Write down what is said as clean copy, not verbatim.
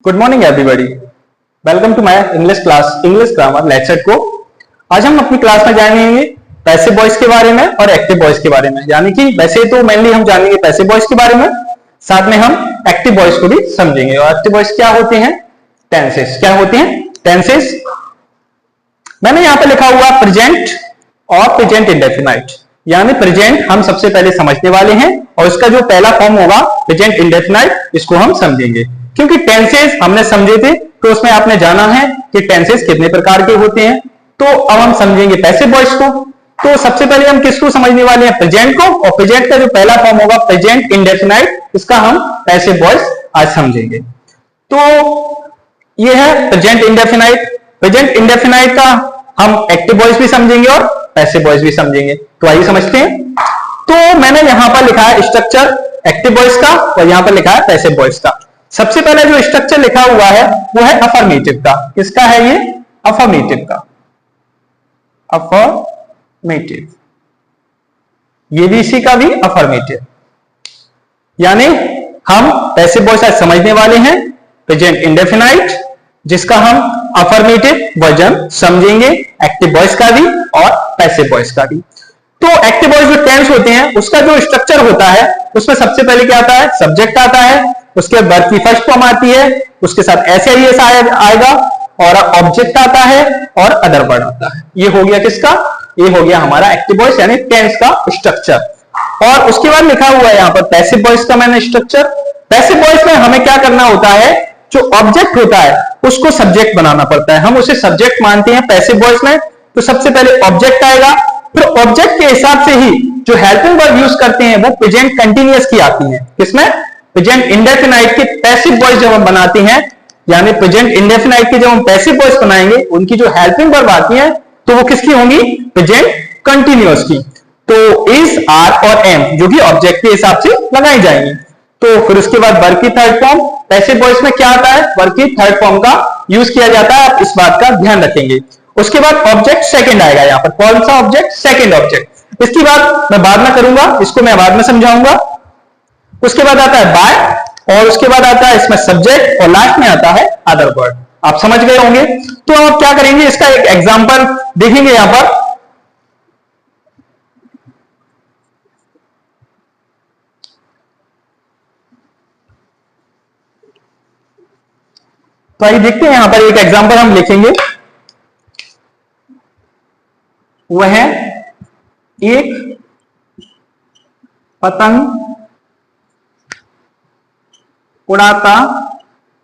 Good morning everybody. Welcome to my English class English grammar lecture को। आज हम अपनी क्लास में जानेंगे पैसिव वॉइस के बारे में और एक्टिव वॉइस के बारे में। यानी कि वैसे तो मेनली हम जानेंगे पैसिव वॉइस के बारे में, साथ में हम एक्टिव वॉइस को भी समझेंगे। और एक्टिव वॉइस क्या होते हैं? टेंसेस। क्या होते हैं? टेंसेस। मैंने यहां पर लिखा हुआ प्रेजेंट और प्रेजेंट इंडेफिनाइट। यानी प्रेजेंट हम सबसे पहले समझने वाले हैं और इसका जो पहला फॉर्म होगा प्रेजेंट इंडेफिनाइट, इसको हम समझेंगे। क्योंकि टेंसेस हमने समझे थे तो उसमें आपने जाना है कि टेंसेस कितने प्रकार के होते हैं। तो अब हम समझेंगे पैसिव वॉइस को। तो सबसे पहले हम किसको समझने वाले हैं? प्रेजेंट को। और प्रेजेंट का जो पहला फॉर्म होगा प्रेजेंट इंडेफिनाइट, इसका हम पैसिव वॉइस आज समझेंगे। तो ये है प्रेजेंट इंडेफिनाइट। प्रेजेंट इंडेफिनाइट का हम एक्टिव वॉइस भी समझेंगे और पैसिव वॉइस भी समझेंगे। तो आइए समझते हैं। तो मैंने यहां पर लिखा है स्ट्रक्चर एक्टिव वॉइस का और यहां पर लिखा है पैसिव वॉइस का। सबसे पहले जो स्ट्रक्चर लिखा हुआ है वो है अफर्मेटिव का। किसका है ये? अफर्मेटिव का। अफर्मेटिव। ये भी इसी का भी अफर्मेटिव। यानी हम पैसिव वॉइस आज समझने वाले हैं प्रेजेंट इंडेफिनाइट, जिसका हम अफर्मेटिव वर्जन समझेंगे, एक्टिव वॉइस का भी और पैसिव वॉइस का भी। तो एक्टिव वॉइस जो टेंस होते हैं उसका जो स्ट्रक्चर होता है उसमें सबसे पहले क्या आता है? सब्जेक्ट आता है, उसके बाद वर्ब की फर्स्ट फॉर्म आती है, उसके साथ एसआईएस आएगा और ऑब्जेक्ट आता है और अदर वर्ड आता है। ये हो गया किसका? ये हो गया हमारा एक्टिव वॉइस यानी टेंस का स्ट्रक्चर। और उसके बाद लिखा हुआ है यहाँ पर पैसिव वॉइस का मैंने स्ट्रक्चर। पैसिव वॉइस में हमें क्या करना होता है? जो ऑब्जेक्ट होता है उसको सब्जेक्ट बनाना पड़ता है। हम उसे सब्जेक्ट मानते हैं पैसिव वॉइस में। तो सबसे पहले ऑब्जेक्ट आएगा, फिर ऑब्जेक्ट के हिसाब से ही जो हेल्पिंग वर्ब यूज करते हैं वो प्रेजेंट कंटीन्यूअस की आती है। किसमें? प्रेजेंट इंडेफिनाइट की पैसिव वॉइस जब हम बनाते हैं, यानी प्रेजेंट इंडेफिनाइट की जब हम पैसिव वॉइस बनाएंगे, उनकी जो हेल्पिंग वर्ब आती है तो वो किसकी होंगी? प्रेजेंट कंटीन्यूअस की। तो इज, आर और एम जो कि ऑब्जेक्ट के हिसाब से लगाई जाएंगी। तो फिर उसके बाद वर्ब की थर्ड फॉर्म। पैसिव वॉइस में क्या आता है? वर्ब की थर्ड फॉर्म का यूज किया जाता है। आप इस बात का ध्यान रखेंगे। उसके बाद ऑब्जेक्ट सेकंड आएगा। यहाँ पर कौन सा ऑब्जेक्ट? Second object. इसकी बात मैं बाद में करूंगा, इसको मैं बाद में समझाऊंगा। उसके बाद आता है बाय और उसके बाद आता है इसमें सब्जेक्ट और लास्ट में आता है अदर वर्ड। आप समझ गए होंगे। तो आप क्या करेंगे? इसका एक एग्जांपल देखेंगे यहां पर। तो आइए देखते हैं, यहां पर एक एग्जांपल हम लिखेंगे। वह है एक पतंग उड़ाता